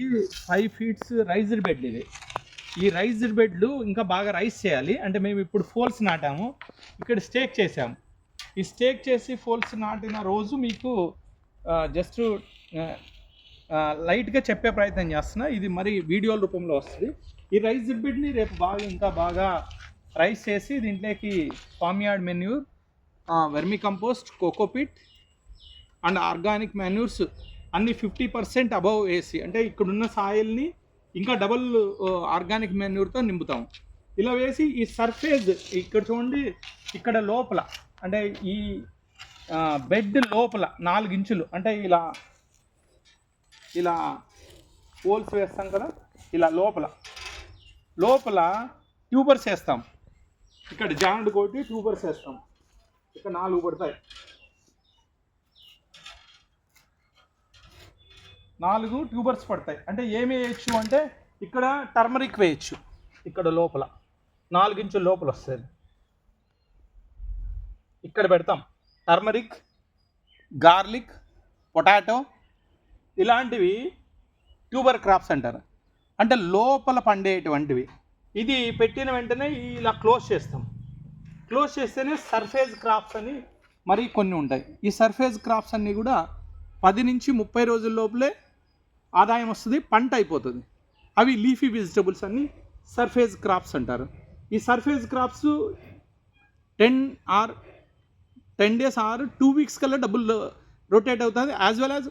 ఈ 5 feets raised bed ఇది. ఈ రైజ్డ్ బెడ్లు ఇంకా బాగా రైజ్ చేయాలి. అంటే మేము ఇప్పుడు ఫోల్స్ నాటాము, ఇక్కడ స్టేక్ చేసాము. ఈ స్టేక్ చేసి ఫోల్స్ నాటిన రోజు మీకు జస్ట్ లైట్గా చెప్పే ప్రయత్నం చేస్తున్నా. ఇది మరి వీడియోల రూపంలో వస్తుంది. ఈ రైజ్డ్ బెడ్ని రేపు ఇంకా బాగా రైస్ చేసి దీంట్లోకి form yard manure, vermi compost, cocopeat and organic manures అన్ని 50% అబవ్ వేసి, అంటే ఇక్కడున్న సాయిల్ని ఇంకా డబల్ ఆర్గానిక్ మాన్యూర్తో నింపుతాం. ఇలా వేసి ఈ సర్ఫేస్ ఇక్కడ చూడండి, ఇక్కడ లోపల అంటే ఈ బెడ్ లోపల 4 ఇంచులు, అంటే ఇలా హోల్స్ వేస్తాం కదా, ఇలా లోపల ట్యూబర్స్ వేస్తాం. ఇక్కడ జాయింట్ కొట్టి ట్యూబర్స్ వేస్తాం. ఇక్కడ 4 పడతాయి, 4 ట్యూబర్స్ పడతాయి. అంటే ఏమి వేయచ్చు అంటే ఇక్కడ టర్మరిక్ వేయచ్చు. ఇక్కడ లోపల 4 ఇంచుల లోపల వస్తుంది, ఇక్కడ పెడతాం. టర్మరిక్, గార్లిక్, పొటాటో ఇలాంటివి ట్యూబర్ క్రాప్స్ అంటారు, అంటే లోపల పండేటువంటివి. ఇది పెట్టిన వెంటనే ఇలా క్లోజ్ చేస్తాం. క్లోజ్ చేస్తేనే సర్ఫేస్ క్రాప్స్ అని మరి కొన్ని ఉంటాయి. ఈ సర్ఫేస్ క్రాప్స్ అన్నీ కూడా 10 నుంచి 30 రోజుల లోపలే ఆదాయం వస్తుంది, పంట అయిపోతుంది. అవి లీఫీ వెజిటబుల్స్ అన్ని సర్ఫేస్ క్రాప్స్ అంటారు. ఈ surface crops 10 days or 2 weeks కల్లా డబ్బులు రొటేట్ అవుతుంది. యాజ్ వెల్ యాజ్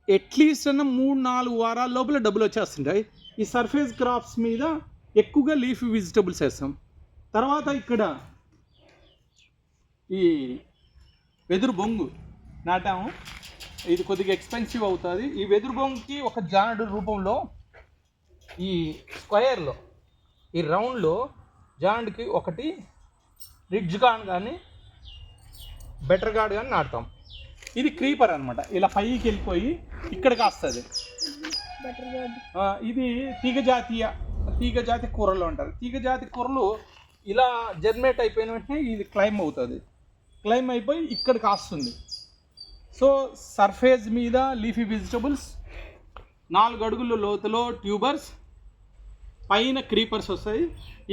అట్లీస్ట్ 3-4 వారాల లోపల డబ్బులు వచ్చేస్తుంటాయి. ఈ సర్ఫేస్ క్రాప్స్ మీద ఎక్కువగా లీఫీ వెజిటబుల్స్ వేస్తాం. తర్వాత ఇక్కడ ఈ వెదురు బొంగు నాటాము. ఇది కొద్దిగా ఎక్స్పెన్సివ్ అవుతుంది. ఈ వెదురు బొంగుకి ఒక జానడు రూపంలో ఈ స్క్వయర్లో, ఈ రౌండ్లో జానడ్కి ఒకటి రిడ్జ్ గార్డ్ కానీ బెటర్ గార్డ్ కానీ నాటుతాం. ఇది క్రీపర్ అనమాట, ఇలా పైకి వెళ్ళిపోయి ఇక్కడ కాస్తుంది. ఇది తీగజాతి కూరలు అంటారు. తీగజాతి కూరలు ఇలా జర్మినేట్ అయిపోయిన వెంటనే ఇది క్లైమ్ అవుతుంది. క్లైమ్ అయిపోయి ఇక్కడ కాస్తుంది. సో సర్ఫేస్ మీద లీఫీ వెజిటబుల్స్, 4 అడుగుల లోతులో ట్యూబర్స్, పైన క్రీపర్స్ వస్తాయి.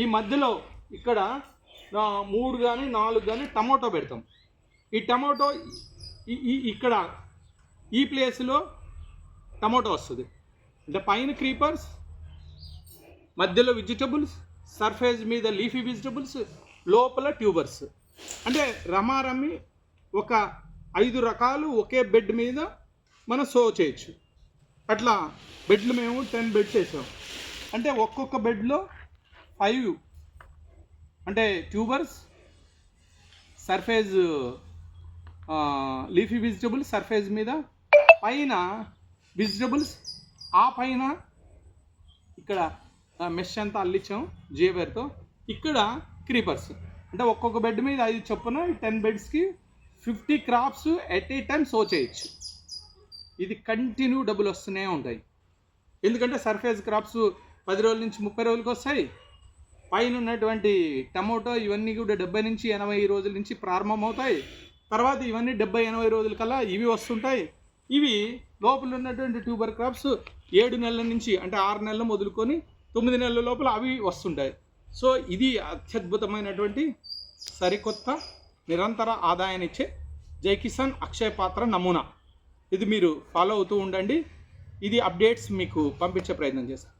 ఈ మధ్యలో ఇక్కడ 3 కానీ 4 కానీ టమోటో పెడతాం. ఈ టమోటో ఇక్కడ ఈ ప్లేస్లో టమోటో వస్తుంది. అంటే పైన క్రీపర్స్, మధ్యలో వెజిటబుల్స్, సర్ఫేస్ మీద లీఫీ వెజిటబుల్స్, లోపల ట్యూబర్స్. అంటే రమారమి ఒక 5 రకాలు ఒకే బెడ్ మీద మనం సో చేయొచ్చు. అట్లా బెడ్లు మేము 10 బెడ్స్ వేసాం. అంటే ఒక్కొక్క బెడ్లో 5 అంటే tubers, surface leafy vegetables surface మీద, పైన వెజిటబుల్స్, ఆ పైన ఇక్కడ మెష్ అంతా అల్లించాం జేబేర్తో. ఇక్కడ క్రీపర్స్. అంటే ఒక్కొక్క బెడ్ మీద 5 చొప్పున 10 బెడ్స్కి 50 crops at a time so చేయొచ్చు. ఇది కంటిన్యూ డబ్బులు వస్తూనే ఉంటాయి. ఎందుకంటే సర్ఫేస్ క్రాప్స్ 10 రోజుల నుంచి 30 రోజులకి వస్తాయి. పైన ఉన్నటువంటి టమోటో ఇవన్నీ కూడా 70 నుంచి 80 రోజుల నుంచి ప్రారంభమవుతాయి. తర్వాత ఇవన్నీ 70-80 రోజుల కల్లా ఇవి వస్తుంటాయి. ఇవి లోపల ఉన్నటువంటి ట్యూబర్ క్రాప్స్ 7 నెలల నుంచి, అంటే 6 నెలలు మొదలుకొని 9 నెలల లోపల అవి వస్తుంటాయి. సో ఇది అత్యద్భుతమైనటువంటి సరికొత్త నిరంతర ఆదాయాన్ని ఇచ్చే జై కిసాన్ అక్షయ పాత్ర నమూనా. ఇది మీరు ఫాలో అవుతూ ఉండండి. ఇది అప్డేట్స్ మీకు పంపించే ప్రయత్నం చేస్తాను.